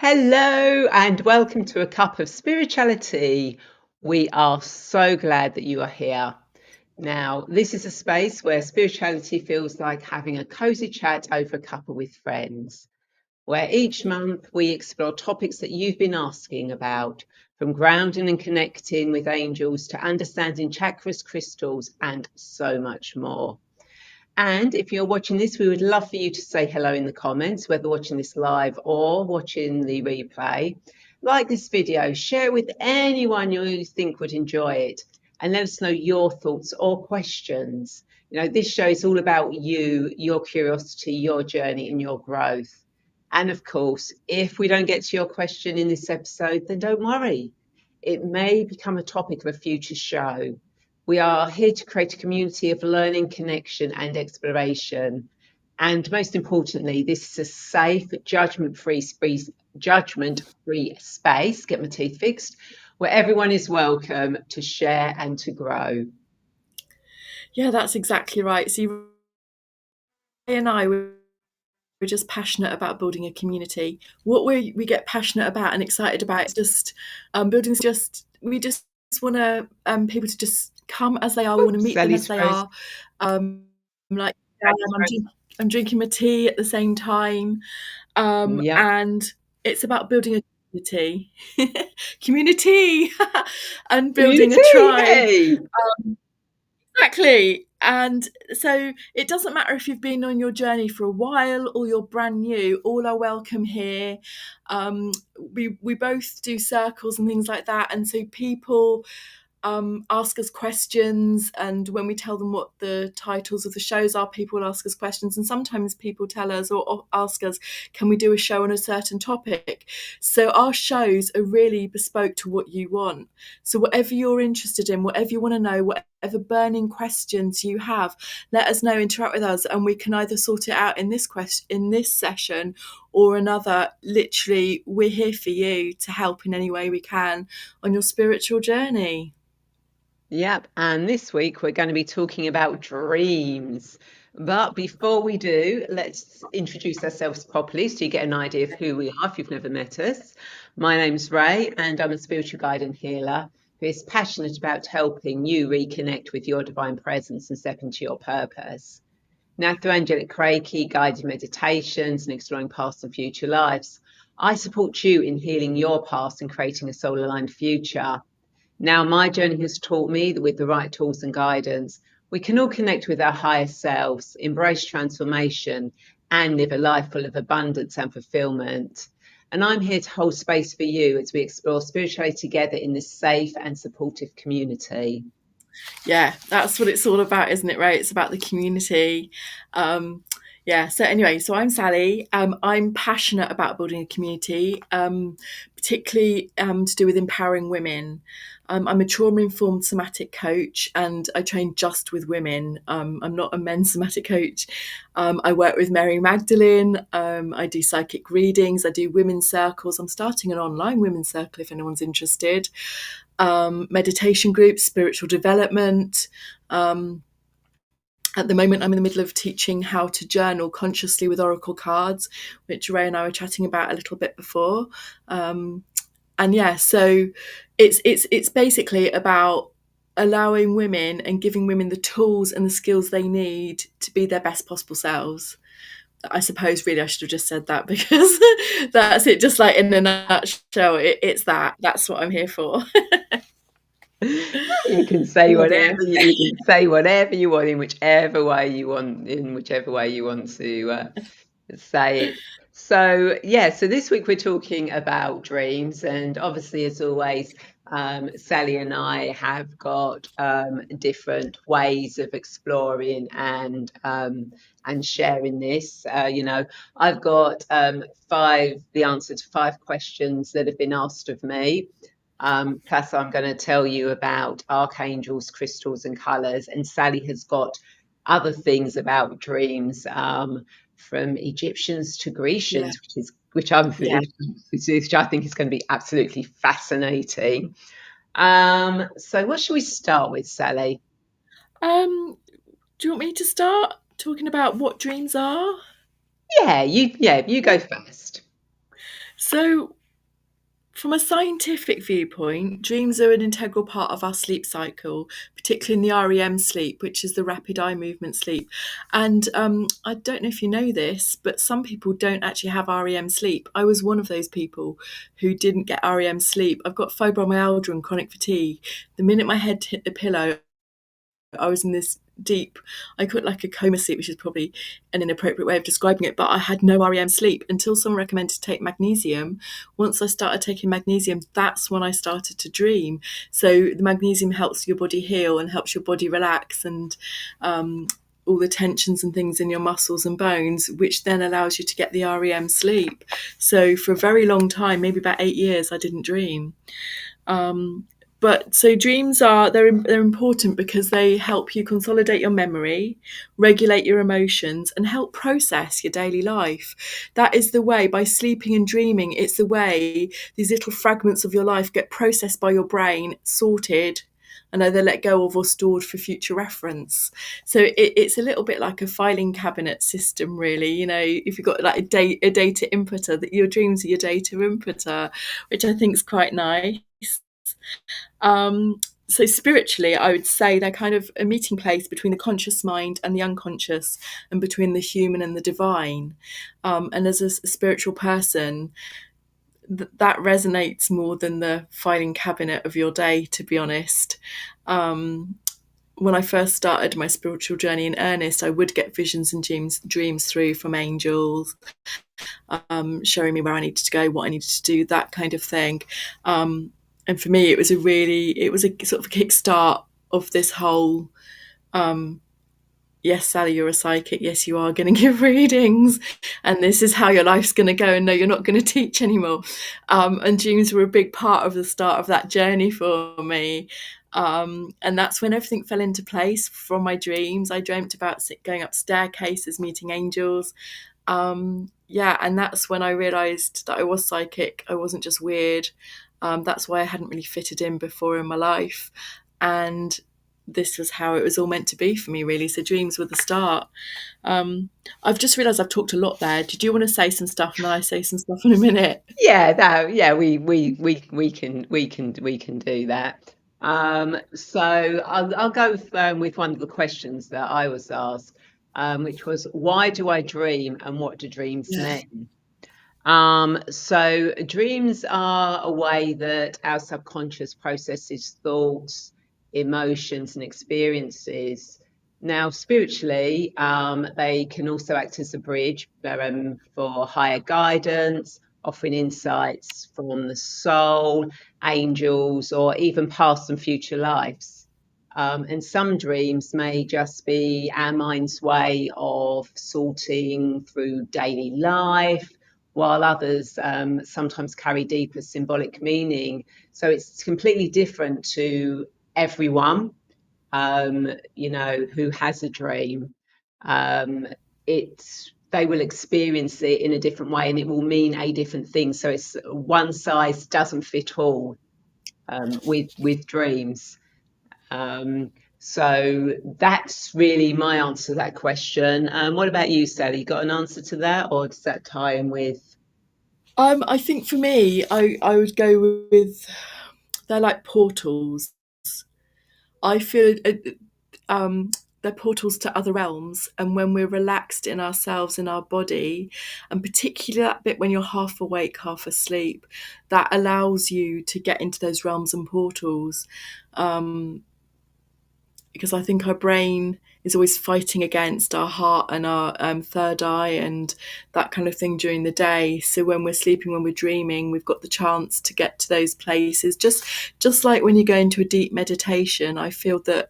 Hello and welcome to A Cup of Spirituality. We are so glad that you are here. Now, this is a space where spirituality feels like having a cozy chat over a cuppa with friends, where each month we explore topics that you've been asking about, from grounding and connecting with angels to understanding chakras, crystals, and so much more. And if you're watching this, we would love for you to say hello in the comments, whether watching this live or watching the replay. Like this video, share it with anyone you think would enjoy it, and let us know your thoughts or questions. This show is all about you, your curiosity, your journey, and your growth. And of course, if we don't get to your question in this episode, then don't worry. It may become a topic of a future show. We are here to create a community of learning, connection, and exploration. And most importantly, this is a safe, judgment-free space, get my teeth fixed, where everyone is welcome to share and to grow. Yeah, that's exactly right. See, Ray and I we're just passionate about building a community. What we get passionate about and excited about is just building. We just want to people to just come as they are. We want to meet them as Sally's they frozen. are. Like I'm drinking my tea at the same time, Yep. and it's about building a community, community, and building a Community, tribe. hey! Exactly. And so it doesn't matter if you've been on your journey for a while or you're brand new, all are welcome here. We both do circles and things like that. And so people ask us questions, and when we tell them what the titles of the shows are, people will ask us questions, and sometimes people tell us or ask us, can we do a show on a certain topic? So our shows are really bespoke to what you want. So whatever you're interested in, whatever you want to know, whatever burning questions you have, let us know, interact with us, and we can either sort it out in this session or another. Literally, we're here for you to help in any way we can on your spiritual journey. Yep, and this week we're going to be talking about dreams. But before we do, let's introduce ourselves properly so you get an idea of who we are if you've never met us. My name's Ray, and I'm a spiritual guide and healer who is passionate about helping you reconnect with your divine presence and step into your purpose. Now, through angelic Reiki, guided meditations, and exploring past and future lives, I support you in healing your past and creating a soul-aligned future. Now, my journey has taught me that with the right tools and guidance, we can all connect with our higher selves, embrace transformation, and live a life full of abundance and fulfillment. And I'm here to hold space for you as we explore spirituality together in this safe and supportive community. Yeah, that's what it's all about, isn't it, Ray? It's about the community. So anyway, so I'm Sally. I'm passionate about building a community, particularly to do with empowering women. I'm a trauma-informed somatic coach, and I train just with women. I'm not a men's somatic coach. I work with Mary Magdalene. I do psychic readings. I do women's circles. I'm starting an online women's circle if anyone's interested. Meditation groups, spiritual development. At the moment, I'm in the middle of teaching how to journal consciously with oracle cards, which Ray and I were chatting about a little bit before. So it's basically about allowing women and giving women the tools and the skills they need to be their best possible selves. I suppose really I should have just said that because that's it, just like in a nutshell. It's that's what I'm here for. You can say Love it. whatever you can say whatever you want in whichever way you want, to say it. So this week we're talking about dreams, and obviously, as always, Sally and I have got different ways of exploring and sharing this. I've got the answer to 5 questions that have been asked of me. Plus, I'm going to tell you about archangels, crystals, and colours. And Sally has got other things about dreams, from Egyptians to Yeah, Grecians, which yeah. I think is going to be absolutely fascinating. So, what should we start with, Sally? Do you want me to start talking about what dreams are? Yeah, you go first. So, from a scientific viewpoint, dreams are an integral part of our sleep cycle, particularly in the REM sleep, which is the rapid eye movement sleep. And I don't know if you know this, but some people don't actually have REM sleep. I was one of those people who didn't get REM sleep. I've got fibromyalgia and chronic fatigue. The minute my head hit the pillow, I was in this deep, I call it like a coma sleep, which is probably an inappropriate way of describing it, but I had no REM sleep until someone recommended to take magnesium. Once I started taking magnesium, that's when I started to dream. So the magnesium helps your body heal and helps your body relax, and all the tensions and things in your muscles and bones, which then allows you to get the REM sleep. So for a very long time, maybe about 8 years, I didn't dream. But so dreams they're important because they help you consolidate your memory, regulate your emotions, and help process your daily life. That is the way, by sleeping and dreaming, it's the way these little fragments of your life get processed by your brain, sorted, and either let go of or stored for future reference. So it's a little bit like a filing cabinet system, really. You know, if you've got like a data inputter, that your dreams are your data inputter, which I think is quite nice. So spiritually, I would say they're kind of a meeting place between the conscious mind and the unconscious, and between the human and the divine. And as a spiritual person, that resonates more than the filing cabinet of your day, to be honest. When I first started my spiritual journey in earnest, I would get visions and dreams through from angels, showing me where I needed to go, what I needed to do, that kind of thing. And for me, it was a sort of a kickstart of this whole, yes, Sally, you're a psychic. Yes, you are going to give readings, and this is how your life's going to go. And no, you're not going to teach anymore. And dreams were a big part of the start of that journey for me. And that's when everything fell into place from my dreams. I dreamt about going up staircases, meeting angels. Yeah, and that's when I realised that I was psychic. I wasn't just weird. That's why I hadn't really fitted in before in my life. And this was how it was all meant to be for me, really. So dreams were the start. I've just realised I've talked a lot there. Did you want to say some stuff and then I say some stuff in a minute? Yeah, no, yeah, we can do that. So I'll go with one of the questions that I was asked, which was, why do I dream and what do dreams Yeah. mean? So dreams are a way that our subconscious processes thoughts, emotions, and experiences. Now, spiritually, they can also act as a bridge for higher guidance, offering insights from the soul, angels, or even past and future lives. And some dreams may just be our mind's way of sorting through daily life, while others sometimes carry deeper symbolic meaning. So it's completely different to everyone, who has a dream. They will experience it in a different way, and it will mean a different thing. So it's one size doesn't fit all with dreams. So that's really my answer to that question. What about you, Sally? You got an answer to that, or does that tie in with? I think for me, I would go with, they're like portals. I feel they're portals to other realms, and when we're relaxed in ourselves, in our body, and particularly that bit when you're half awake, half asleep, that allows you to get into those realms and portals. Because I think our brain is always fighting against our heart and our third eye and that kind of thing during the day. So when we're sleeping, when we're dreaming, we've got the chance to get to those places. Just like when you go into a deep meditation, I feel that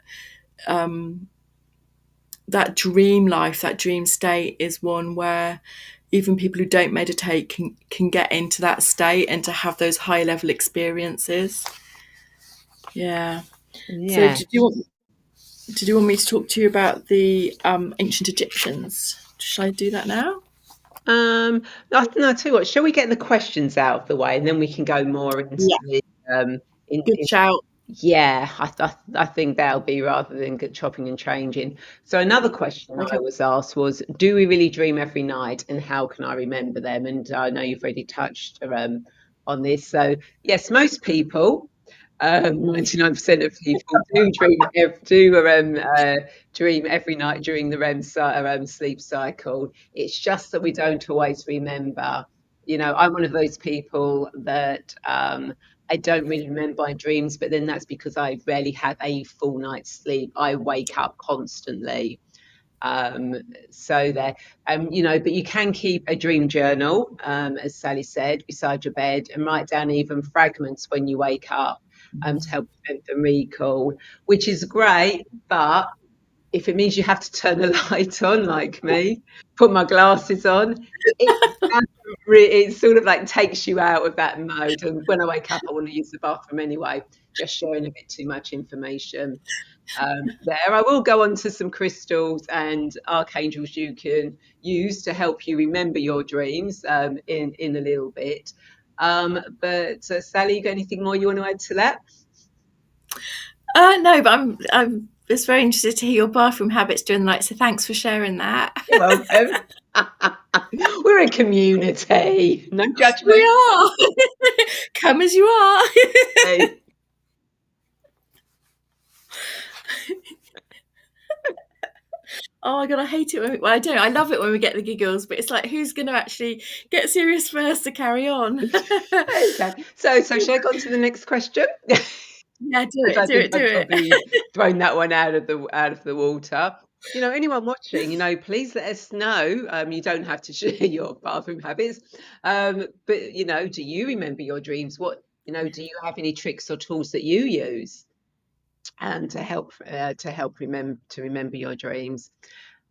that dream life, that dream state, is one where even people who don't meditate can get into that state and to have those high level experiences. Yeah. So Yeah. did you want me to talk to you about the ancient Egyptians? Should I do that now? No, I tell you what, shall we get the questions out of the way and then we can go more into Yeah, the um good shout. Yeah, I think that'll be rather than chopping and changing. So another question I Okay. was asked was, do we really dream every night, and how can I remember them? And I know you've already touched on this. So yes, most people, 99% of people dream every night during the sleep cycle. It's just that we don't always remember. You know, I'm one of those people that I don't really remember my dreams, but then that's because I rarely have a full night's sleep. I wake up constantly. Um, so there, you know, but you can keep a dream journal, as Sally said, beside your bed, and write down even fragments when you wake up, to help prevent the recall, which is great. But if it means you have to turn the light on, like me, put my glasses on, it it sort of like takes you out of that mode. And when I wake up, I want to use the bathroom anyway, just sharing a bit too much information there. I will go on to some crystals and archangels you can use to help you remember your dreams in a little bit. But Sally, you got anything more you want to add to that? No, but I'm just very interested to hear your bathroom habits during the night. So thanks for sharing that. You're welcome. We're a community, no We judgment. are. Come as you are. Hey. Oh my god, I hate it when well, I don't. I love it when we get the giggles, but it's like who's going to actually get serious first to carry on? Okay. So shall I go on to the next question? Yeah, do Because it, I do think it, do I've it. probably thrown that one out of the water. You know, anyone watching, you know, please let us know. You don't have to share your bathroom habits, but you know, do you remember your dreams? What you know, do you have any tricks or tools that you use to help remember your dreams?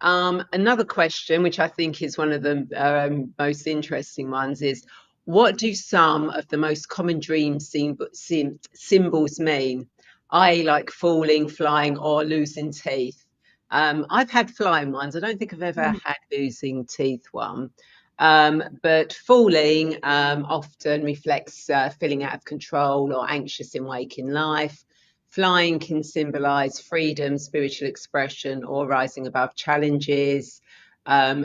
Another question, which I think is one of the most interesting ones, is what do some of the most common dream symbols mean? I like falling, flying, or losing teeth. I've had flying ones. I don't think I've ever had losing teeth one. But falling often reflects feeling out of control or anxious in waking life. Flying can symbolize freedom, spiritual expression, or rising above challenges.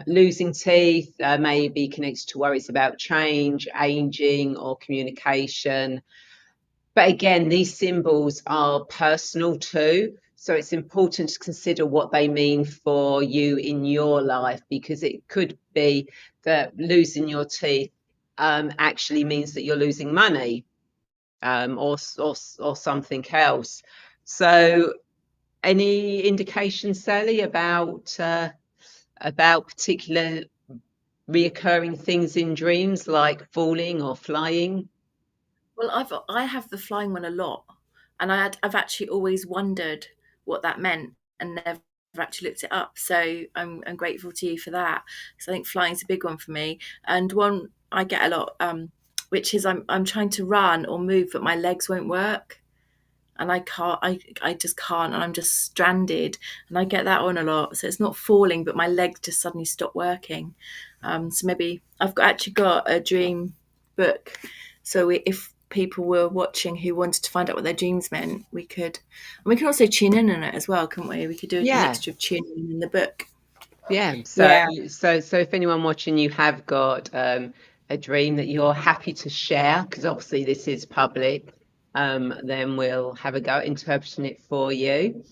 Losing teeth may be connected to worries about change, aging, or communication. But again, these symbols are personal too. So it's important to consider what they mean for you in your life, because it could be that losing your teeth actually means that you're losing money, or something else. So any indication, Sally, about particular reoccurring things in dreams like falling or flying? Well, I have the flying one a lot, and I've actually always wondered what that meant and never actually looked it up. So I'm grateful to you for that because I think flying's a big one for me, and one I get a lot, which is I'm trying to run or move, but my legs won't work. And I can't, I just can't, and I'm just stranded. And I get that on a lot. So it's not falling, but my legs just suddenly stop working. So maybe actually got a dream book. So if people were watching who wanted to find out what their dreams meant, we could also tune in on it as well, couldn't we? We could do a Yeah. mixture of tuning in the book. Yeah. Yeah. So if anyone watching, you have got a dream that you're happy to share, because obviously this is public, then we'll have a go at interpreting it for you.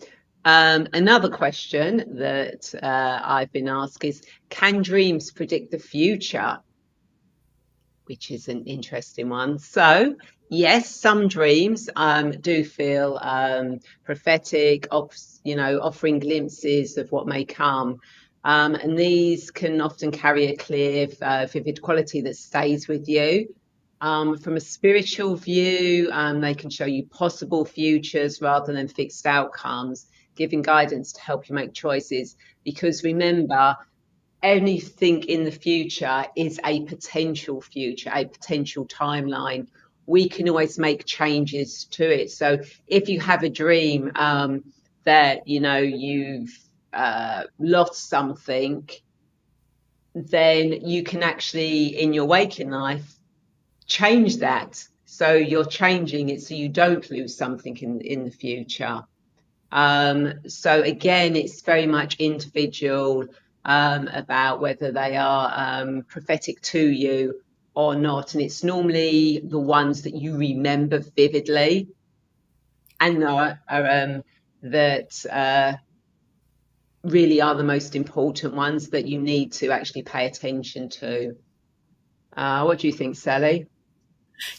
Another question that I've been asked is, can dreams predict the future? Which is an interesting one. So, yes, some dreams do feel prophetic, you know, offering glimpses of what may come. And these can often carry a clear, vivid quality that stays with you. From a spiritual view, they can show you possible futures rather than fixed outcomes, giving guidance to help you make choices. Because remember, anything in the future is a potential future, a potential timeline. We can always make changes to it. So if you have a dream that you know you've lost something, then you can actually in your waking life change that. So you're changing it so you don't lose something in the future. So again, it's very much individual about whether they are prophetic to you or not. And it's normally the ones that you remember vividly and that really are the most important ones that you need to actually pay attention to. What do you think, Sally?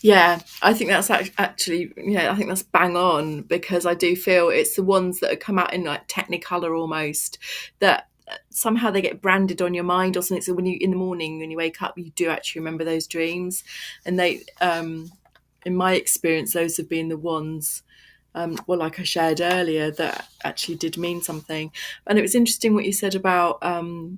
Yeah, I think that's actually, yeah, I think that's bang on, because I do feel it's the ones that have come out in like Technicolor almost, that somehow they get branded on your mind or something. So when you, in the morning, when you wake up, you do actually remember those dreams. And they, in my experience, those have been the ones, well, like I shared earlier, that actually did mean something. And it was interesting what you said about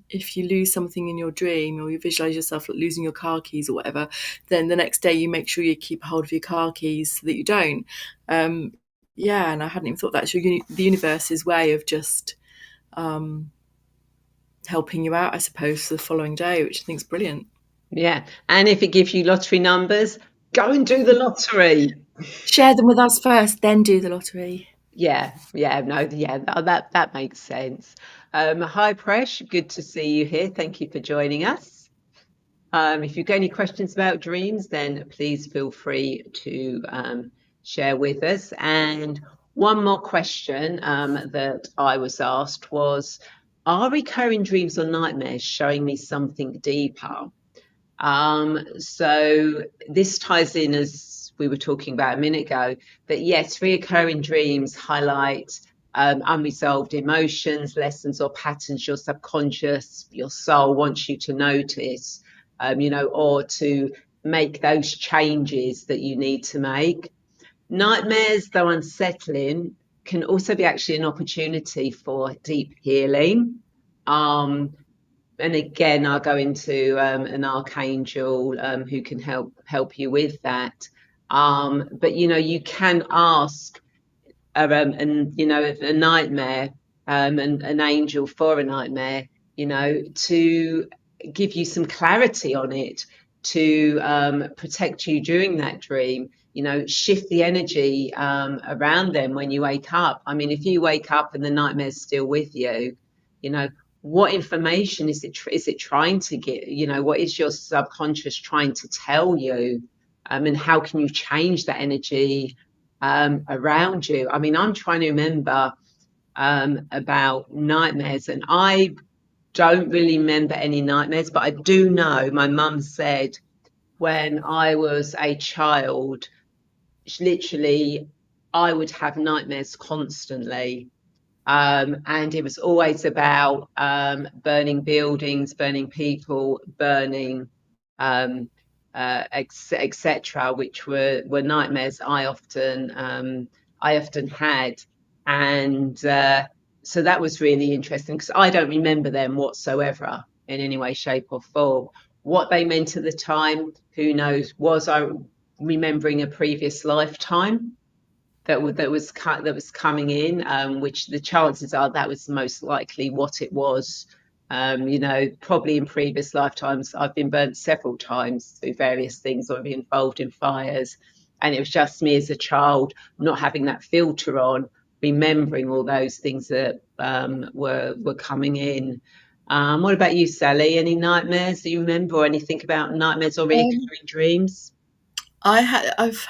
if you lose something in your dream, or you visualize yourself like losing your car keys or whatever, then the next day you make sure you keep hold of your car keys so that you don't. Yeah, and I hadn't even thought that. So the universe's way of just helping you out, I suppose, for the following day, which I think is brilliant. Yeah. And if it gives you lottery numbers, go and do the lottery. Share them with us first, then do the lottery. That makes sense. Hi, Presh, good to see you here. Thank you for joining us. If you've got any questions about dreams, then please feel free to share with us. And one more question that I was asked was, are recurring dreams or nightmares showing me something deeper? So this ties in, as we were talking about a minute ago, that yes, reoccurring dreams highlight unresolved emotions, lessons, or patterns your subconscious, your soul wants you to notice, or to make those changes that you need to make. Nightmares, though unsettling, can also be actually an opportunity for deep healing. And again, I'll go into an archangel who can help you with that. But you can ask, and a nightmare, and an angel for a nightmare, to give you some clarity on it, to protect you during that dream. Shift the energy around them when you wake up. I mean, if you wake up and the nightmare's still with you, you know what information is it trying to get? What is your subconscious trying to tell you? And how can you change that energy around you? I mean, I'm trying to remember about nightmares, and I don't really remember any nightmares, but I do know my mum said when I was a child, literally, I would have nightmares constantly. And it was always about burning buildings, burning people, burning, etc., which were nightmares I often had, and so that was really interesting because I don't remember them whatsoever in any way, shape, or form. What they meant at the time, who knows? Was I remembering a previous lifetime that was coming in, which the chances are that was most likely what it was. Probably in previous lifetimes, I've been burnt several times through various things or been involved in fires. And it was just me as a child not having that filter on, remembering all those things that were coming in. What about you, Sally? Any nightmares that you remember, or anything about nightmares or recurring dreams? I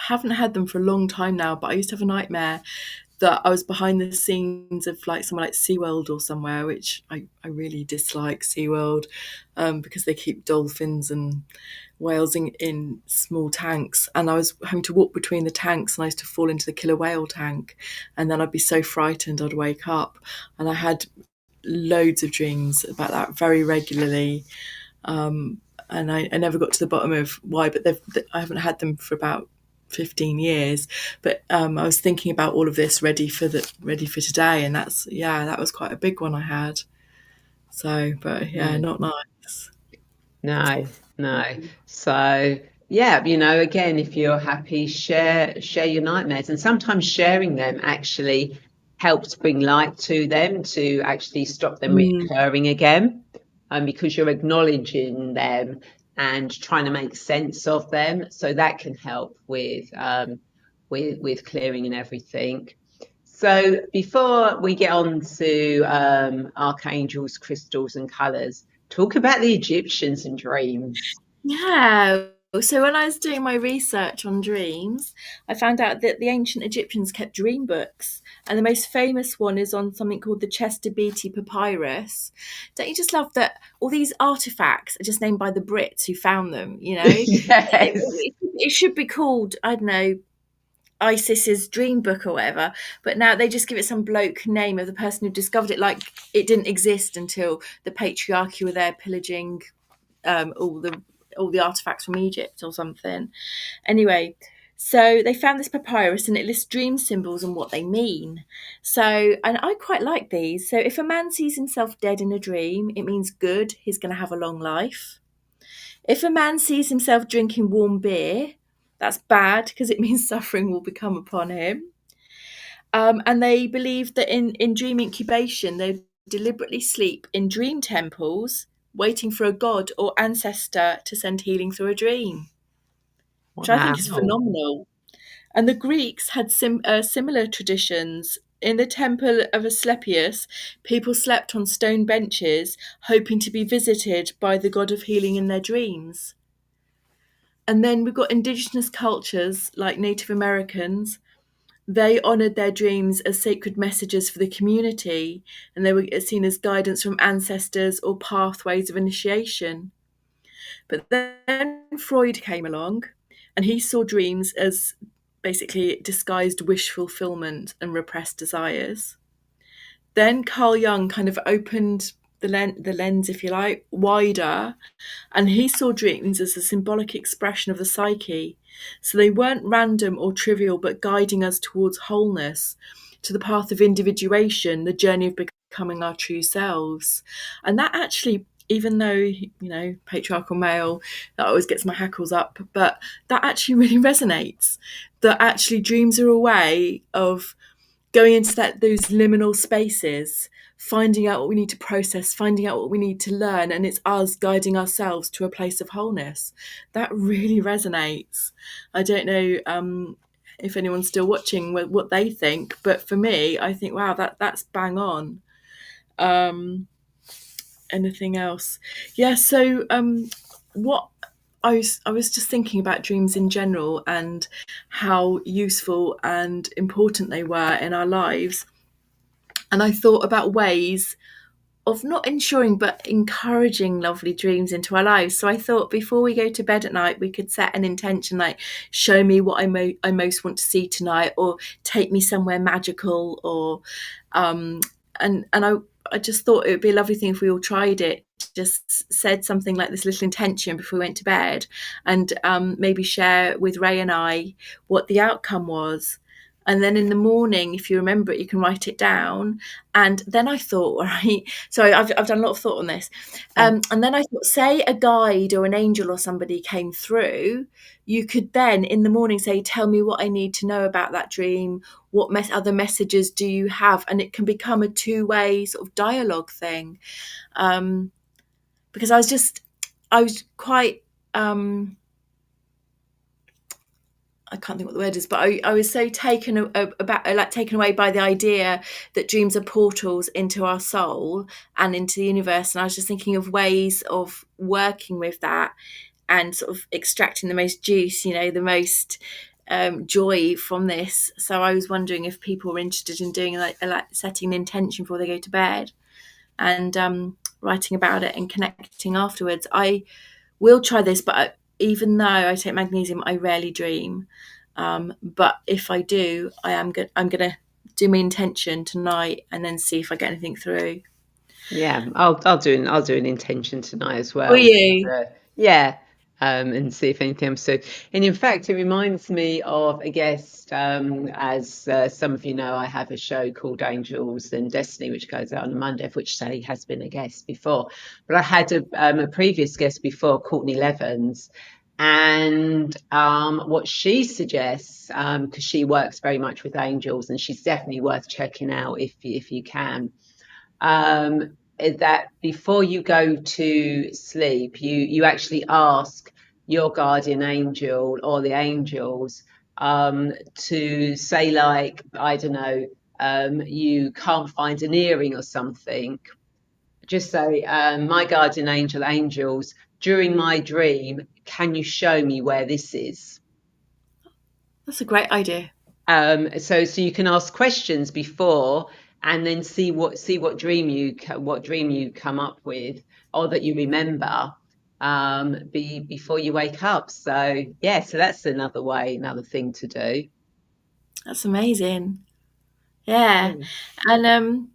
haven't had them for a long time now, but I used to have a nightmare that I was behind the scenes of like somewhere like SeaWorld or somewhere, which I really dislike SeaWorld, because they keep dolphins and whales in small tanks. And I was having to walk between the tanks, and I used to fall into the killer whale tank. And then I'd be so frightened I'd wake up. And I had loads of dreams about that very regularly. And I never got to the bottom of why, but I haven't had them for about 15 years. But I was thinking about all of this ready for today, and that was quite a big one I had. So, but yeah, Mm. not nice. No, no. So yeah, again, if you're happy, share your nightmares, and sometimes sharing them actually helps bring light to them to actually stop them Mm, reoccurring again, because you're acknowledging them. and trying to make sense of them. So that can help with clearing and everything. So before we get on to archangels, crystals, and colours, talk about the Egyptians and dreams. Yeah. So when I was doing my research on dreams, I found out that the ancient Egyptians kept dream books, and the most famous one is on something called the Chester Beatty Papyrus. Don't you just love that all these artifacts are just named by the Brits who found them? You know, Yes. it should be called, I don't know, Isis's dream book or whatever, but now they just give it some bloke name of the person who discovered it, like it didn't exist until the patriarchy were there pillaging all the artifacts from Egypt or something. Anyway, so they found this papyrus and it lists dream symbols and what they mean. So, and I quite like these. So, if a man sees himself dead in a dream, it means good, he's going to have a long life. If a man sees himself drinking warm beer, that's bad because it means suffering will become upon him. And they believe that in dream incubation, they deliberately sleep in dream temples, waiting for a god or ancestor to send healing through a dream, which I think is Wow. phenomenal. And the Greeks had similar traditions. In the temple of Asclepius, people slept on stone benches, hoping to be visited by the god of healing in their dreams. And then we've got indigenous cultures like Native Americans. They honoured their dreams as sacred messages for the community, and they were seen as guidance from ancestors or pathways of initiation. But then Freud came along, and he saw dreams as basically disguised wish fulfillment and repressed desires. Then Carl Jung kind of opened the lens, if you like, wider, and he saw dreams as a symbolic expression of the psyche. So they weren't random or trivial, but guiding us towards wholeness, to the path of individuation, the journey of becoming our true selves. And that actually, even though, patriarchal male, that always gets my hackles up, but that actually really resonates. That actually dreams are a way of going into those liminal spaces, finding out what we need to process, finding out what we need to learn, and it's us guiding ourselves to a place of wholeness. That really resonates. I don't know if anyone's still watching what they think, but for me, I think, wow, that's bang on. Anything else? Yeah. So what I was just thinking about dreams in general and how useful and important they were in our lives. And I thought about ways of not ensuring but encouraging lovely dreams into our lives. So I thought before we go to bed at night, we could set an intention like, show me what I most want to see tonight, or take me somewhere magical, or and I just thought it would be a lovely thing if we all tried it. Just said something like this little intention before we went to bed, and maybe share with Ray and I what the outcome was. And then in the morning, if you remember it, you can write it down. And then I thought, right, sorry, I've done a lot of thought on this. And then I thought, say a guide or an angel or somebody came through, you could then in the morning say, tell me what I need to know about that dream. What other messages do you have? And it can become a two-way sort of dialogue thing. Because I was quite, I can't think what the word is, but I was so taken taken away by the idea that dreams are portals into our soul and into the universe. And I was just thinking of ways of working with that and sort of extracting the most juice, the most joy from this. So I was wondering if people were interested in doing like setting an intention before they go to bed and writing about it and connecting afterwards. I will try this, but even though I take magnesium, I rarely dream. But if I do, I'm gonna do my intention tonight and then see if I get anything through. Yeah, I'll do an intention tonight as Will well. you? Yeah, and see if anything comes through. And in fact, it reminds me of a guest. As some of you know, I have a show called Angels and Destiny, which goes out on a Monday, of which Sally has been a guest before. But I had a previous guest before, Courtney Levens, and what she suggests, because she works very much with angels, and she's definitely worth checking out if you can. is that before you go to sleep, you actually ask your guardian angel or the angels to say, like, I don't know, you can't find an earring or something. Just say, my guardian angels, during my dream, can you show me where this is? That's a great idea. So you can ask questions before, and then see what dream you come up with, or that you remember, before you wake up. So yeah, so that's another thing to do. That's amazing. Yeah. Yeah. And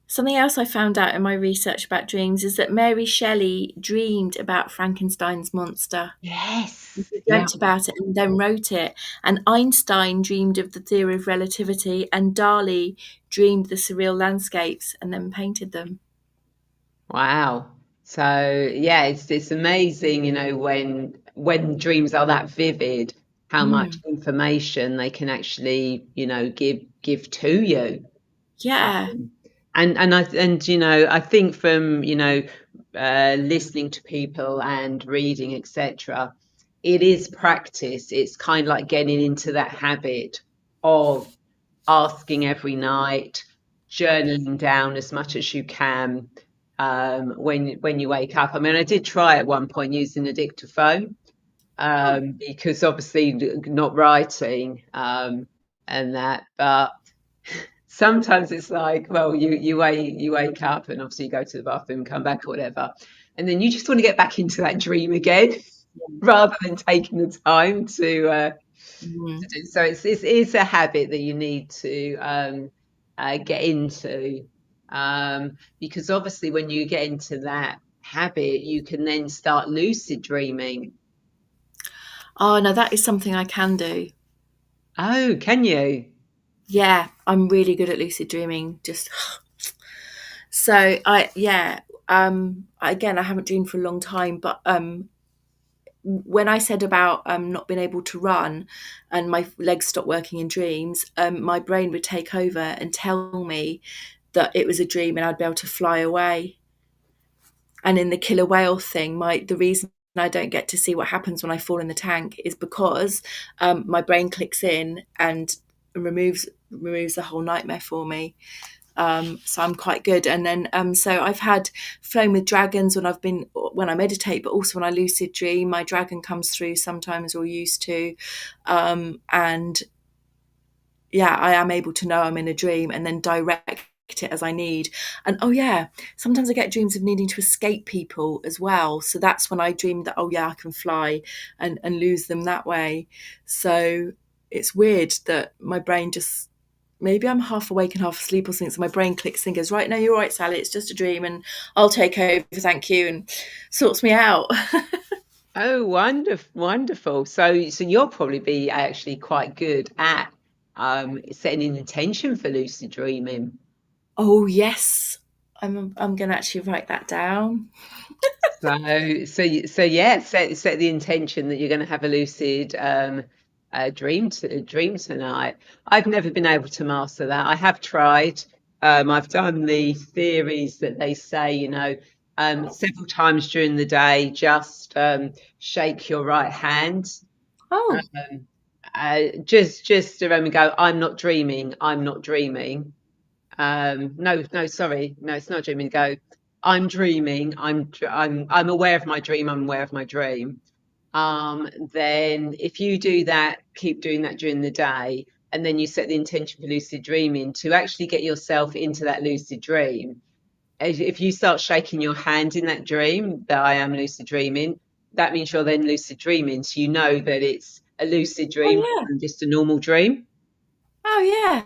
something else I found out in my research about dreams is that Mary Shelley dreamed about Frankenstein's monster. Yes. She Yeah. dreamt about it and then wrote it. And Einstein dreamed of the theory of relativity, and Dali dreamed the surreal landscapes and then painted them. Wow. So yeah, it's amazing, when dreams are that vivid, how much Mm. information they can actually, give to you. Yeah. And I think from listening to people and reading, etc., it is practice. It's kind of like getting into that habit of asking every night, journaling down as much as you can, when you wake up. I mean, I did try at one point using a dictaphone, Oh. because obviously not writing, and that, but sometimes it's like, well, you wake up, and obviously you go to the bathroom, come back or whatever, and then you just want to get back into that dream again, rather than taking the time to Mm. do so. It's a habit that you need to get into, because obviously when you get into that habit, you can then start lucid dreaming. Oh no, that is something I can do. Oh, can you? Yeah, I'm really good at lucid dreaming. Just so I yeah. Again, I haven't dreamed for a long time, but when I said about not being able to run and my legs stopped working in dreams, my brain would take over and tell me that it was a dream and I'd be able to fly away. And in the killer whale thing, the reason I don't get to see what happens when I fall in the tank is because my brain clicks in and removes the whole nightmare for me. So I'm quite good. And then so I've had flown with dragons when I meditate, but also when I lucid dream, my dragon comes through sometimes, or used to, and yeah, I am able to know I'm in a dream and then direct it as I need. And oh yeah, sometimes I get dreams of needing to escape people as well. So that's when I dream that, oh yeah, I can fly and lose them that way. So it's weird that my brain just, maybe I'm half awake and half asleep or something. So my brain clicks and goes, right, no, you're right, Sally, it's just a dream and I'll take over, thank you, and sorts me out. Oh, wonderful, wonderful. So you'll probably be actually quite good at setting an intention for lucid dreaming. Oh yes. I'm gonna actually write that down. So yeah, set the intention that you're going to have a lucid dream tonight. I've never been able to master that. I have tried. I've done the theories that they say, several times during the day. Just shake your right hand. Oh, Um, just to remember, go. I'm not dreaming. I'm not dreaming. No, no, sorry, no, it's not dreaming. Go. I'm dreaming. I'm aware of my dream. I'm aware of my dream. Then if you do that, keep doing that during the day, and then you set the intention for lucid dreaming to actually get yourself into that lucid dream. If you start shaking your hand in that dream, that I am lucid dreaming, that means you're then lucid dreaming. So you know that it's a lucid oh dream yeah, rather than just a normal dream. oh yeah,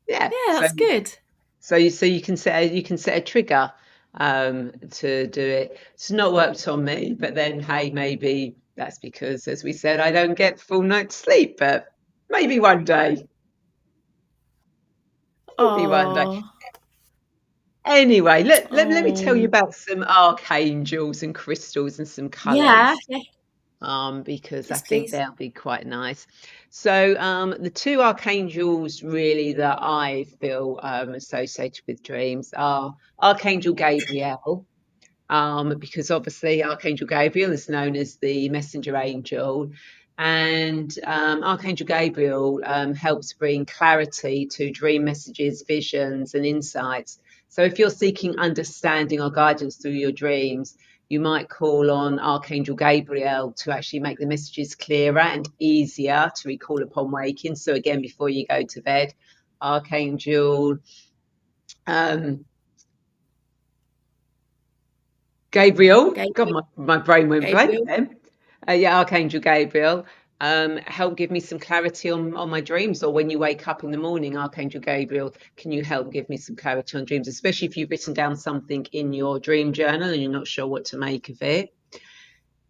Yeah. yeah. That's good. So you can set a trigger to do it. It's not worked on me, but then hey, maybe that's because, as we said, I don't get full night's sleep. But maybe one day, maybe one day. Oh, Anyway, let me tell you oh, about some archangels and crystals and some yeah, colours. yeah. because I Yes, think please. they'll be quite nice. So the two archangels really that I feel associated with dreams are Archangel Gabriel, because obviously Archangel Gabriel is known as the messenger angel, and Archangel Gabriel helps bring clarity to dream messages, visions, and insights. So if you're seeking understanding or guidance through your dreams, you might call on Archangel Gabriel to actually make the messages clearer and easier to recall upon waking. So again, before you go to bed, Archangel um, Gabriel, God, Gabriel. my brain went blank Gabriel. then. Yeah, Archangel Gabriel, help give me some clarity on my dreams. Or when you wake up in the morning, Archangel Gabriel, can you help give me some clarity on dreams, especially if you've written down something in your dream journal and you're not sure what to make of it.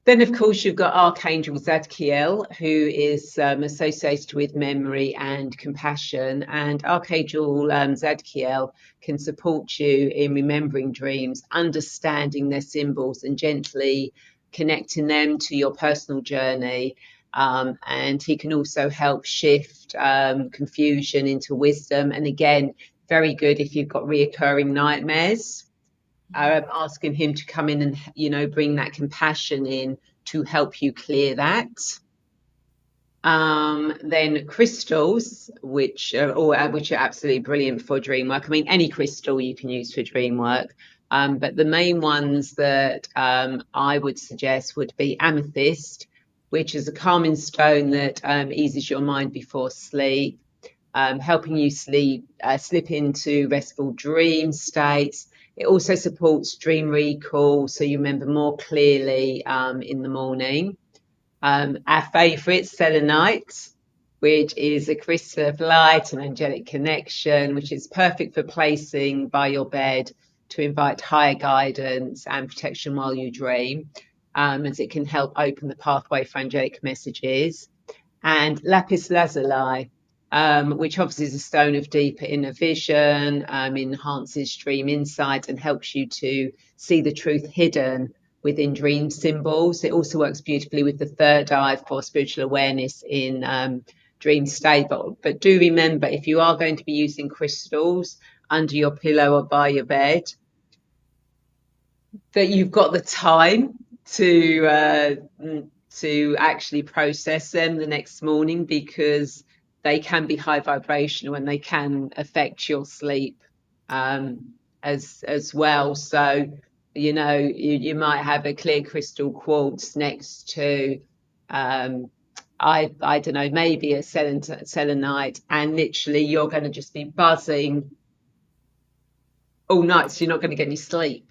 Then, of course, you've got Archangel Zadkiel, who is associated with memory and compassion. And Archangel Zadkiel can support you in remembering dreams, understanding their symbols, and gently connecting them to your personal journey. And he can also help shift confusion into wisdom. And again, very good if you've got reoccurring nightmares, asking him to come in and, you know, bring that compassion in to help you clear that. Then crystals, which are absolutely brilliant for dream work. I mean, any crystal you can use for dream work, but the main ones that I would suggest would be amethyst, which is a calming stone that eases your mind before sleep, helping you slip into restful dream states. It also supports dream recall, so you remember more clearly in the morning. Our favourite, selenite, which is a crystal of light and angelic connection, which is perfect for placing by your bed to invite higher guidance and protection while you dream, as it can help open the pathway for angelic messages. And lapis lazuli, which obviously is a stone of deeper inner vision, enhances dream insight and helps you to see the truth hidden within dream symbols. It also works beautifully with the third eye for spiritual awareness in dream state. But do remember, if you are going to be using crystals under your pillow or by your bed, that you've got the time to actually process them the next morning, because they can be high vibrational and they can affect your sleep as well. So, you know, you might have a clear crystal quartz next to I don't know, maybe a selenite, and literally you're going to just be buzzing all night, so you're not going to get any sleep.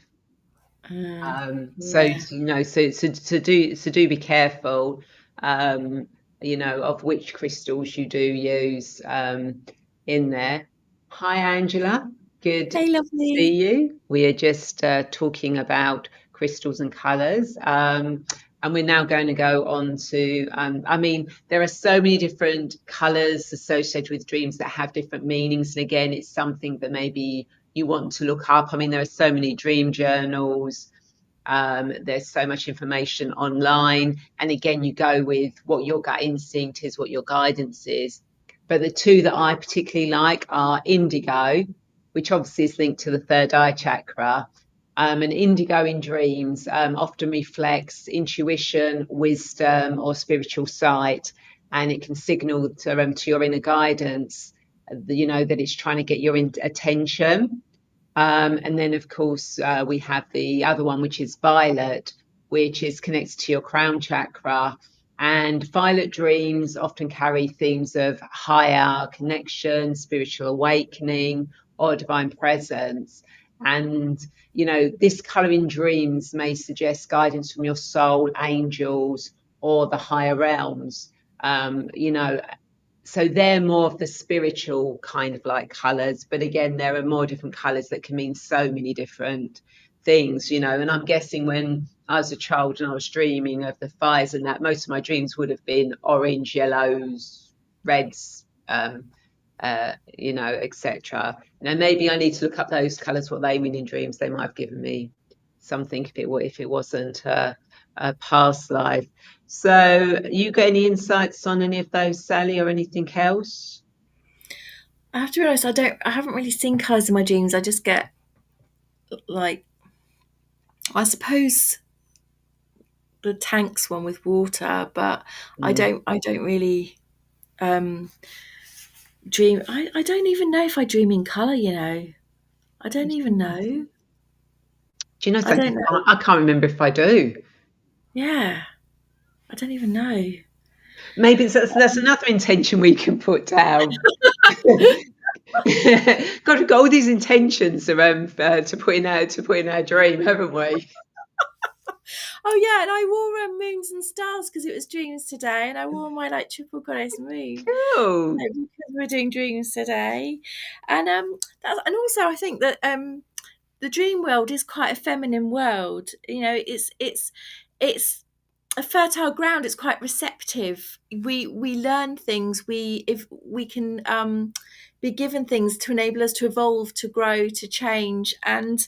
So, Yeah. you know, so do be careful, um, you know, of which crystals you do use in there. Hi, Angela. Good Hey, to see lovely. you. We are just talking about crystals and colours. And we're now going to go on to, I mean, there are so many different colours associated with dreams that have different meanings. And again, it's something that maybe you want to look up. I mean, there are so many dream journals. There's so much information online. And again, you go with what your gut instinct is, what your guidance is. But the two that I particularly like are indigo, which obviously is linked to the third eye chakra. And indigo in dreams often reflects intuition, wisdom, or spiritual sight. And it can signal to your inner guidance, you know, that it's trying to get your attention. And then, of course, we have the other one, which is violet, which is connected to your crown chakra. And violet dreams often carry themes of higher connection, spiritual awakening, or divine presence. And, you know, this color in dreams may suggest guidance from your soul, angels, or the higher realms. You know, so they're more of the spiritual kind of like colors, but again, there are more different colors that can mean so many different things, you know. And I'm guessing when I was a child and I was dreaming of the fires and that, most of my dreams would have been orange, yellows, reds, you know, etc. Now maybe I need to look up those colors, what they mean in dreams. They might have given me something if it wasn't a past life. So, you got any insights on any of those, Sally, or anything else? I have to realise I haven't really seen colours in my dreams. I just get like, I suppose the tanks one with water, but Mm. I don't really um dream. I don't even know if I dream in colour, you know. I don't even know. Do you know I something? don't know. I can't remember if I do. Yeah. I don't even know. Maybe that's another intention we can put down. God, we've got all these intentions to put in our dream, haven't we? Oh yeah, and I wore moons and stars because it was dreams today, and I wore my like triple goddess moon, you Cool. know, because we're doing dreams today, and and also I think that the dream world is quite a feminine world. You know, it's a fertile ground. It's quite receptive. We learn things. If we can be given things to enable us to evolve, to grow, to change, and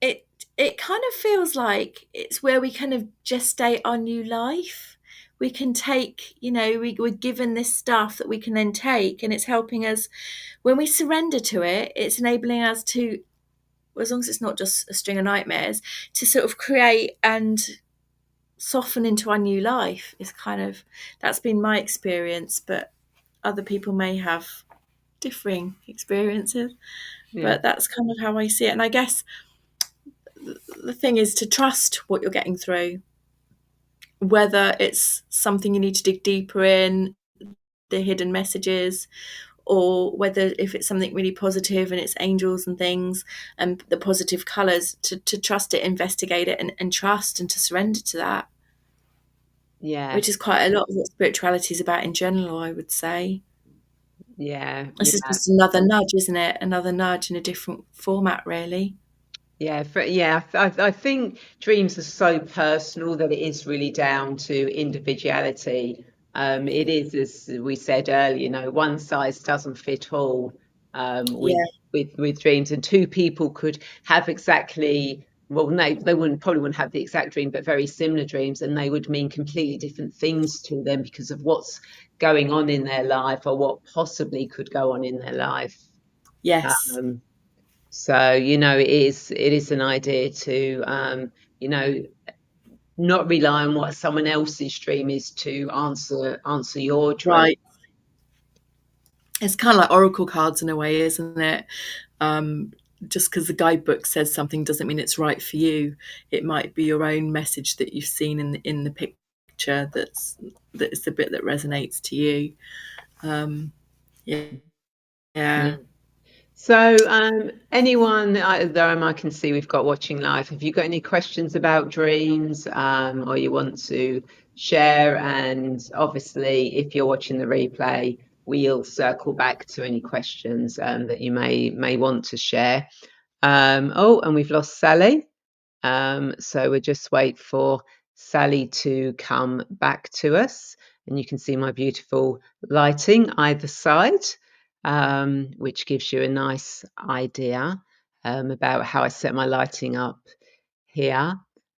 it it kind of feels like it's where we kind of gestate our new life. We can take, you know, we're given this stuff that we can then take, and it's helping us when we surrender to it. It's enabling us to, as long as it's not just a string of nightmares, to sort of create and soften into our new life. Is kind of, that's been my experience, but other people may have differing experiences. Yeah. But that's kind of how I see it. And I guess the thing is to trust what you're getting through, whether it's something you need to dig deeper in, the hidden messages, or whether if it's something really positive and it's angels and things and the positive colours, to trust it, investigate it, and trust and to surrender to that, Yeah. which is quite a lot of what spirituality is about in general, I would say. Yeah. This is Yeah. just another nudge, isn't it? Another nudge in a different format, really. I think dreams are so personal that it is really down to individuality. It is, as we said earlier, you know, one size doesn't fit all Yeah. with dreams, and two people could have exactly, well, no, they wouldn't probably wouldn't have the exact dream, but very similar dreams, and they would mean completely different things to them because of what's going on in their life or what possibly could go on in their life. Yes. Um, so, you know, it is an idea to, you know, not rely on what someone else's dream is to answer your dream. Right. It's kind of like oracle cards in a way, isn't it? Um, just because the guidebook says something doesn't mean it's right for you. It might be your own message that you've seen in the picture that's the bit that resonates to you. Um, yeah, Yeah. yeah, So, anyone I can see we've got watching live, have you got any questions about dreams, or you want to share? And obviously, if you're watching the replay, we'll circle back to any questions that you may want to share. Oh, and we've lost Sally. So we'll just wait for Sally to come back to us. And you can see my beautiful lighting either side, which gives you a nice idea about how I set my lighting up here.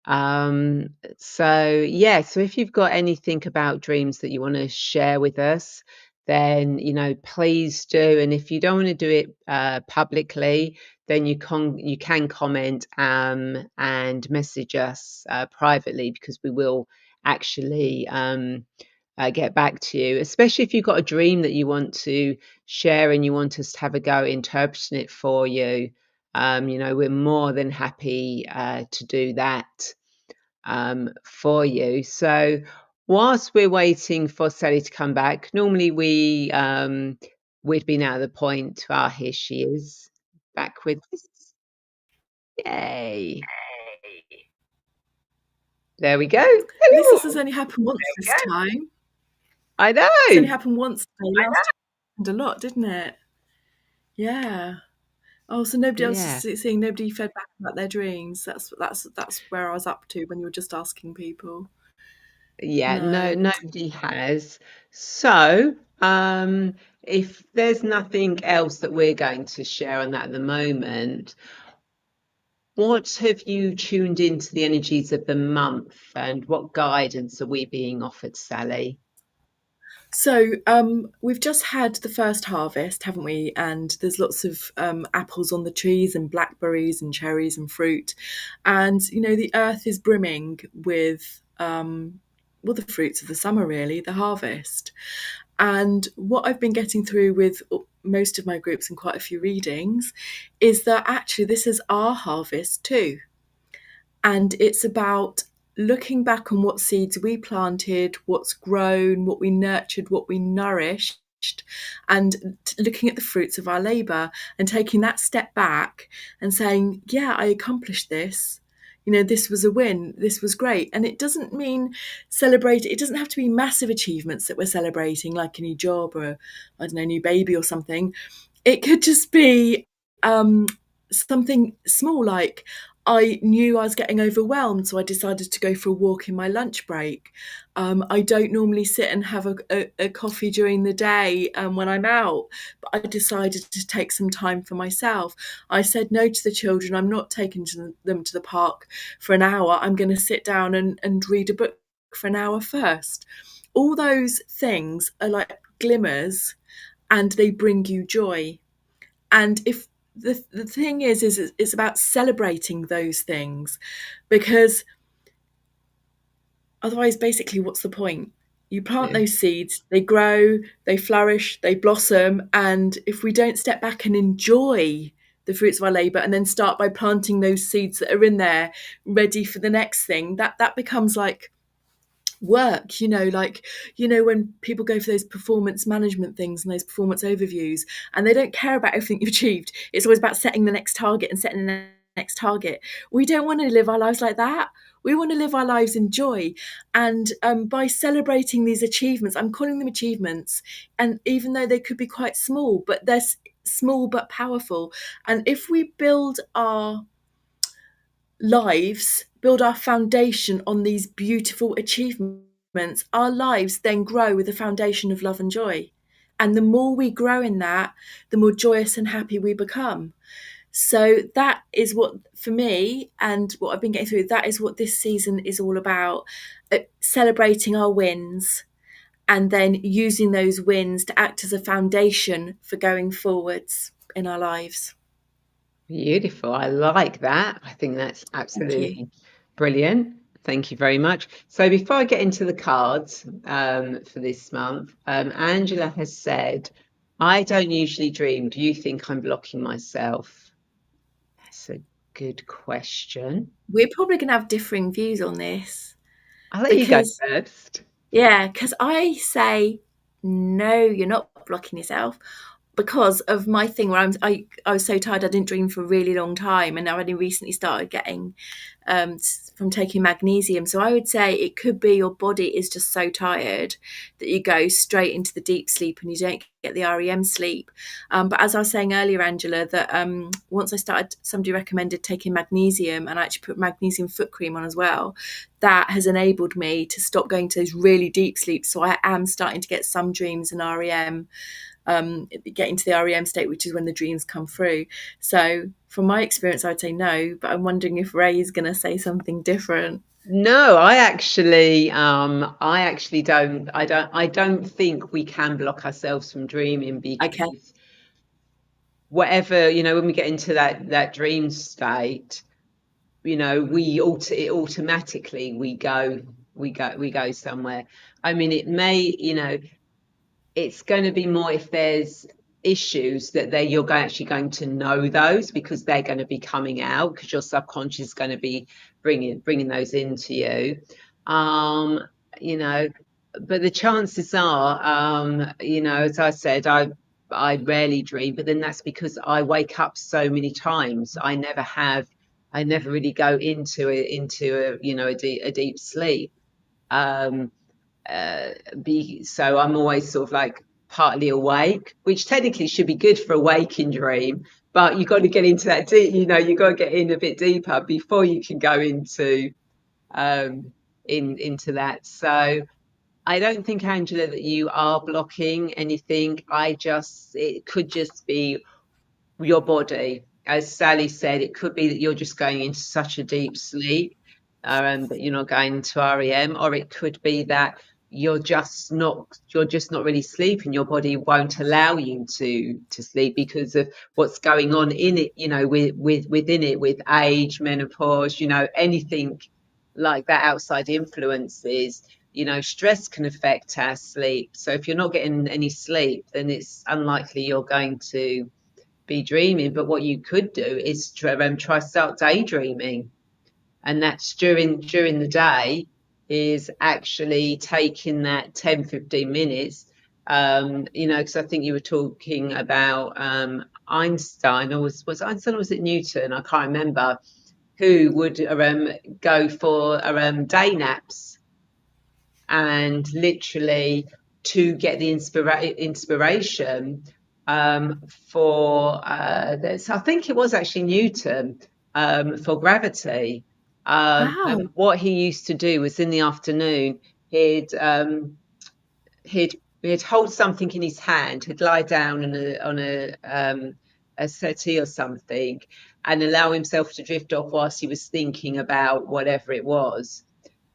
So if you've got anything about dreams that you want to share with us, then, you know, please do. And if you don't want to do it publicly, then you can comment and message us privately, because we will actually get back to you, especially if you've got a dream that you want to share and you want us to have a go at interpreting it for you. You know, we're more than happy to do that for you. So, whilst we're waiting for Sally to come back, normally we'd been at the point. Ah, here she is, back with us. Yay! There we go. At least this has Hello. only happened once this time. I It's only know. happened once today. Last time it happened a lot, didn't it? Yeah. Oh, so nobody else Yeah. is seeing, nobody fed back about their dreams. That's where I was up to when you were just asking people. Yeah, no, No. nobody has. So, if there's nothing else that we're going to share on that at the moment, What have you tuned into the energies of the month, and what guidance are we being offered, Sally? So we've just had the first harvest, haven't we? And there's lots of apples on the trees and blackberries and cherries and fruit. And, you know, the earth is brimming with, well, the fruits of the summer, really, the harvest. And what I've been getting through with most of my groups and quite a few readings is that actually this is our harvest too. And it's about looking back on what seeds we planted, what's grown, what we nurtured, what we nourished, and looking at the fruits of our labour and taking that step back and saying, yeah, I accomplished this. You know, this was a win. This was great. And it doesn't mean celebrate. It doesn't have to be massive achievements that we're celebrating, like a new job or, I don't know, a new baby or something. It could just be um, something small, like I knew I was getting overwhelmed, so I decided to go for a walk in my lunch break. I don't normally sit and have a coffee during the day when I'm out, but I decided to take some time for myself. I said no to the children. I'm not taking them to the park for an hour. I'm going to sit down and read a book for an hour first. All those things are like glimmers and they bring you joy. And if the thing is it's about celebrating those things, because otherwise, basically, what's the point? You plant Yeah. those seeds, they grow, they flourish, they blossom, and if we don't step back and enjoy the fruits of our labour and then start by planting those seeds that are in there ready for the next thing, that becomes like work, like, when people go for those performance management things and those performance overviews, and they don't care about everything you've achieved. It's always about setting the next target and setting the next target. We don't want to live our lives like that. We want to live our lives in joy. And by celebrating these achievements, I'm calling them achievements, and even though they could be quite small, but they're small but powerful. And if we build our lives, build our foundation on these beautiful achievements, our lives then grow with a foundation of love and joy. And the more we grow in that, the more joyous and happy we become. So that is what, for me, and what I've been getting through, that is what this season is all about. Celebrating our wins and then using those wins to act as a foundation for going forwards in our lives. Beautiful. I like that. I think that's Thank you. absolutely brilliant. Thank you very much. So before I get into the cards for this month, Angela has said, I don't usually dream. Do you think I'm blocking myself? That's a good question. We're probably going to have differing views on this I'll let you go because, first. yeah, because I say, no, you're not blocking yourself, because of my thing where I was so tired I didn't dream for a really long time, and I only recently started getting from taking magnesium. So I would say it could be your body is just so tired that you go straight into the deep sleep and you don't get the REM sleep. But as I was saying earlier, Angela, that once I started, somebody recommended taking magnesium, and I actually put magnesium foot cream on as well. That has enabled me to stop going to those really deep sleeps. So I am starting to get some dreams in REM, get into the REM state, which is when the dreams come through. So from my experience, I would say no, but I'm wondering if Ray is going to say something different. No, I actually don't. I don't think we can block ourselves from dreaming, Okay. because whatever, when we get into that dream state, it automatically we go somewhere. I mean, it may, it's going to be more if there's issues that you're actually going to know those, because they're going to be coming out, because your subconscious is going to be bringing those into you. um you know but the chances are, as I said, I rarely dream, but then that's because I wake up so many times. I never really go into a deep sleep. um so I'm always sort of like partly awake, which technically should be good for a waking dream, but you've got to get into that deep, you've got to get in a bit deeper before you can go um into that. So I don't think, Angela, that you are blocking anything. It could just be your body. as Sally said, it could be that you're just going into such a deep sleep that you're not going into REM, or it could be that you're just not really sleeping. Your body won't allow you to sleep because of what's going on in it, within it, with age, menopause, anything like that, outside influences. Stress can affect our sleep. So if you're not getting any sleep, then it's unlikely you're going to be dreaming. But what you could do is try start daydreaming, and that's during the day, is actually taking that 10-15 minutes, because I think you were talking about Einstein, or was Einstein, or was it Newton? I can't remember, who would go for day naps, and literally to get the inspiration for this. I think it was actually Newton, for gravity. And Wow. what he used to do was, in the afternoon, he'd um, he'd hold something in his hand. He'd lie down on a settee or something, and allow himself to drift off whilst he was thinking about whatever it was.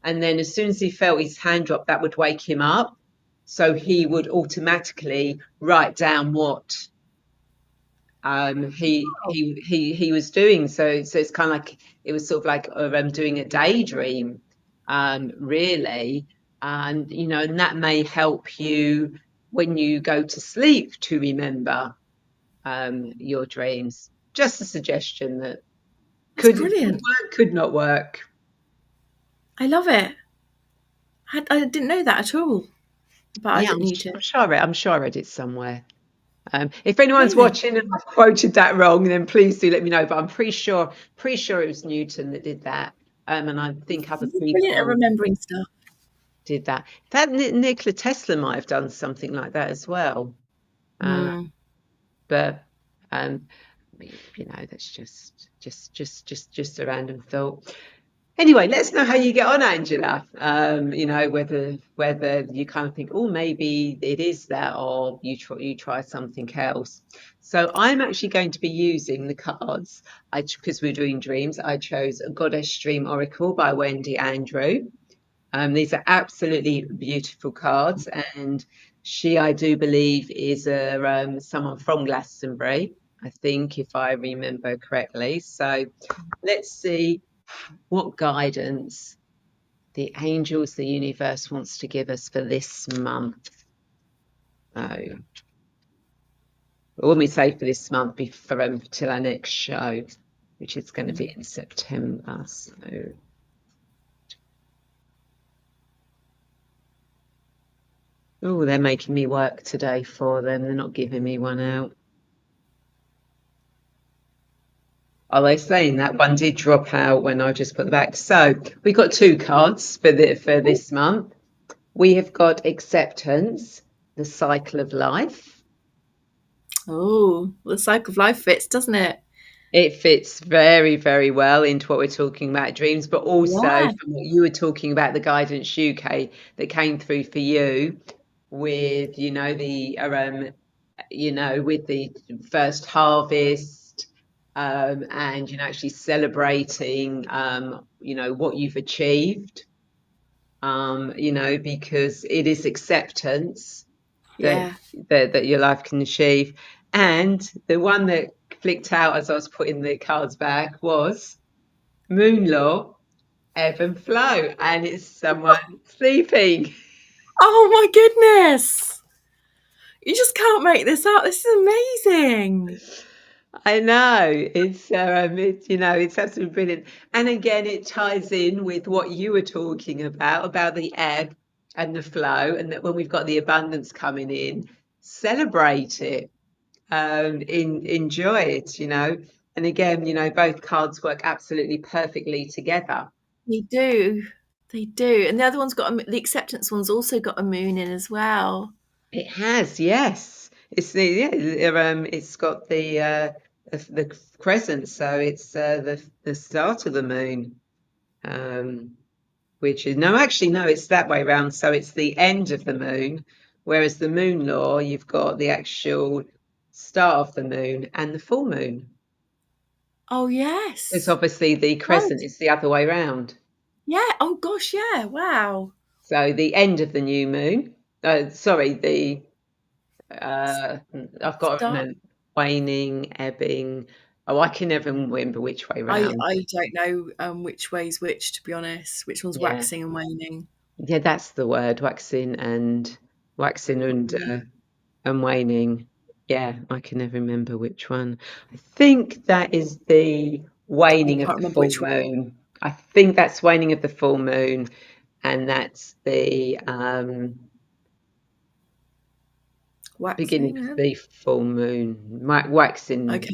And then as soon as he felt his hand drop, that would wake him up. So he would automatically write down what he was doing. So it's kind of like, it was sort of like doing a daydream, really. And that may help you when you go to sleep to remember your dreams. Just a suggestion that That's could brilliant. work, could not work. I love it. I didn't know that at all about Yeah, Isaac Newton. I'm sure I read it somewhere. If anyone's Amazing. watching and I've quoted that wrong, then please do let me know. But I'm pretty sure it was Newton that did that. And I think other You're brilliant at people remembering stuff. did that. That Nikola Tesla might have done something like that as well. Uh, Mm. but that's just a random thought. Anyway, let us know how you get on, Angela. Whether you kind of think, oh, maybe it is that, or you try something else. So I'm actually going to be using the cards. Because we're doing dreams, I chose a Goddess Dream Oracle by Wendy Andrew. These are absolutely beautiful cards, and she, I do believe, is someone from Glastonbury, I think, if I remember correctly. So let's see what guidance the angels, the universe, wants to give us for this month. Oh, when we say for this month, before till our next show, which is going to be in September. So oh, they're making me work today for them. They're not giving me one out. Oh, they're saying that one did drop out when I just put the back. So we got two cards for this month. We have got Acceptance, the Cycle of Life. Oh, well, the cycle of life fits, doesn't it? It fits very, very well into what we're talking about, dreams, but also Yeah. from what you were talking about, the guidance UK that came through for you with, with the first harvest, and actually celebrating, what you've achieved, because it is acceptance that Yeah. that your life can achieve. And the one that flicked out as I was putting the cards back was Moon Law, Ebb and Flow, and it's someone sleeping. Oh my goodness. You just can't make this up. This is amazing. I know it's absolutely brilliant. And again, it ties in with what you were talking about the ebb and the flow, and that when we've got the abundance coming in, celebrate it, enjoy it, and again, both cards work absolutely perfectly together. They do. They do. And the other one's got the acceptance one's also got a moon in as well. It has, yes. It's got the crescent, so it's the start of the moon, which is no, actually no, it's that way round. So it's the end of the moon, whereas the moon law, you've got the actual start of the moon and the full moon. Oh, Because yes. obviously the Right. crescent is the other way round. Yeah. Oh, gosh, yeah. Wow. So the end of the new moon, sorry, the I've got to Start. remember waning, ebbing. Oh, I can never remember which way round. I don't know which way's which, to be honest. Which one's Yeah, waxing and waning? yeah, that's the word, waxing and waning. Yeah, I can never remember which one. I think that is the I waning of can't the remember full which one. moon. I think that's waning of the full moon, and that's the beginning Waxing. of Yeah. the full moon. Waxing, Okay.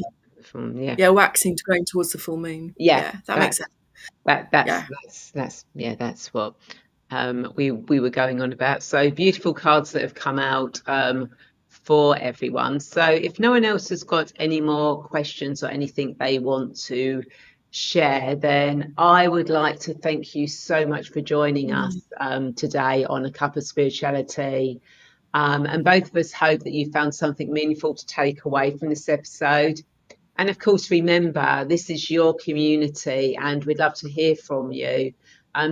yeah, Yeah, waxing to going towards the full moon. yeah. Yeah, that makes That's sense. that. That's Yeah. that's that's yeah. That's what we were going on about. So beautiful cards that have come out for everyone. So if no one else has got any more questions or anything they want to share, then I would like to thank you so much for joining us Mm. today on A Cup of Spirituality. And both of us hope that you found something meaningful to take away from this episode. And of course, remember, this is your community and we'd love to hear from you.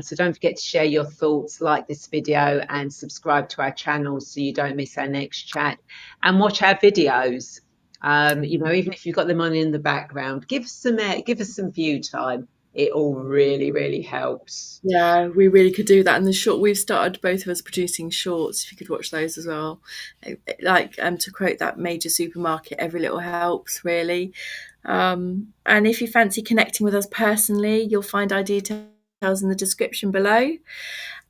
So don't forget to share your thoughts, like this video and subscribe to our channel so you don't miss our next chat, and watch our videos. Even if you've got them on in the background, give us some view time. It all really, really helps. Yeah, we really could do that. And the short, we've started both of us producing shorts. If you could watch those as well, like to quote that major supermarket, every little helps, really. And if you fancy connecting with us personally, you'll find our details in the description below.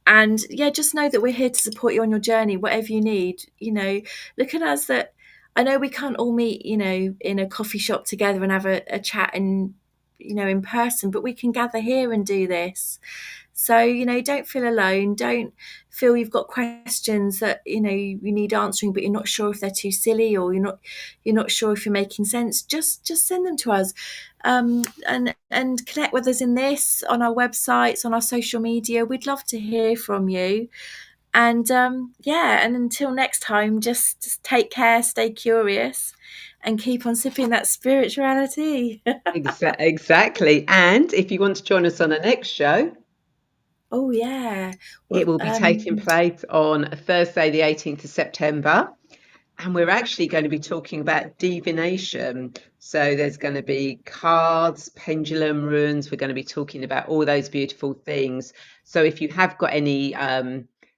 And yeah, just know that we're here to support you on your journey, whatever you need. Look at us. That I know we can't all meet, in a coffee shop together and have a chat and in person, but we can gather here and do this. So, don't feel alone. Don't feel you've got questions that, you need answering, but you're not sure if they're too silly, or you're not sure if you're making sense. Just send them to us. And connect with us in this, on our websites, on our social media. We'd love to hear from you. And yeah, and until next time, just take care, stay curious, and keep on sipping that spirituality. Exactly. And if you want to join us on the next show, Oh yeah. it Well, will be taking place on Thursday, the 18th of September. And we're actually going to be talking about divination. So there's going to be cards, pendulum runes. We're going to be talking about all those beautiful things. So if you have got any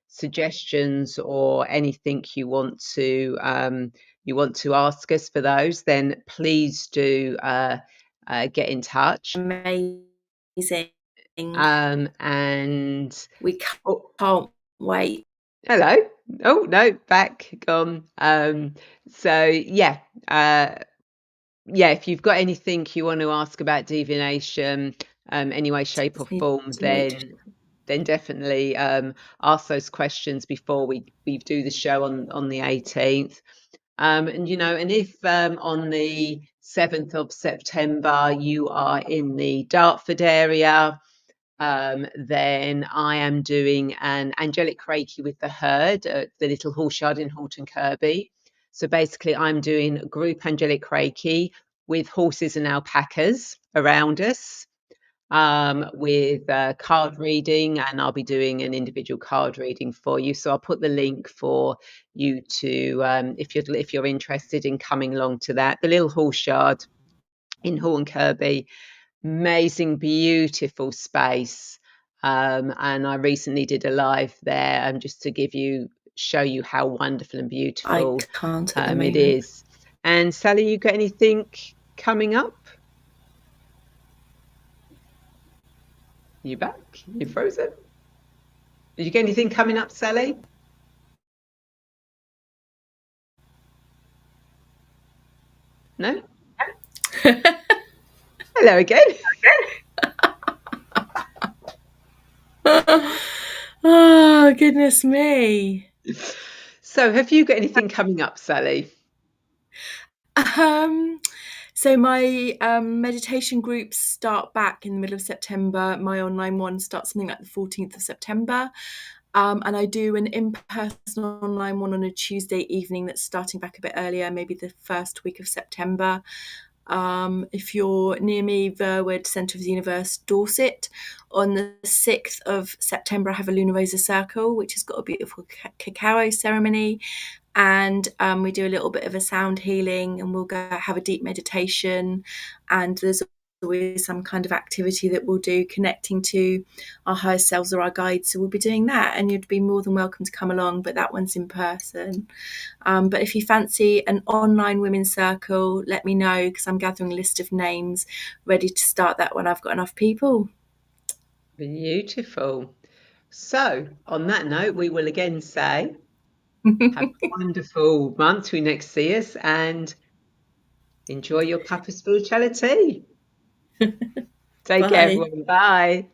suggestions or anything you want to ask us for those, then please do get in touch. amazing. And We oh, can't wait. hello. Oh no, back gone. So yeah. If you've got anything you want to ask about divination, any way, shape, or Just need form, to mute. then definitely ask those questions before we do the show on the 18th. And if on the 7th of September you are in the Dartford area, then I am doing an angelic reiki with the herd at the Little Horse Yard in Halton Kirby. So basically, I'm doing group angelic reiki with horses and alpacas around us, with card reading, and I'll be doing an individual card reading for you. So I'll put the link for you to, if you're interested in coming along to that. The Little Horse Yard in Halton Kirby, amazing, beautiful space. And I recently did a live there, just to show you how wonderful and I beautiful can't at the it moment. is. And Sally, you got anything coming up? You back? You frozen? Did you get anything coming up, Sally? No? Hello again. Oh, goodness me. So have you got anything coming up, Sally? Um, so my meditation groups start back in the middle of September. My online one starts something like the 14th of September. And I do an in-person online one on a Tuesday evening that's starting back a bit earlier, maybe the first week of September. If you're near me, Verwood, Centre of the Universe, Dorset. On the 6th of September, I have a Luna Rosa Circle, which has got a beautiful cacao ceremony. And we do a little bit of a sound healing, and we'll go have a deep meditation. And there's always some kind of activity that we'll do connecting to our higher selves or our guides. So we'll be doing that, and you'd be more than welcome to come along, but that one's in person. But if you fancy an online women's circle, let me know, because I'm gathering a list of names ready to start that when I've got enough people. Beautiful. So, on that note, we will again say, have a wonderful month till you next see us, and enjoy your cup of spirituality. Take care, Bye. everyone. Bye.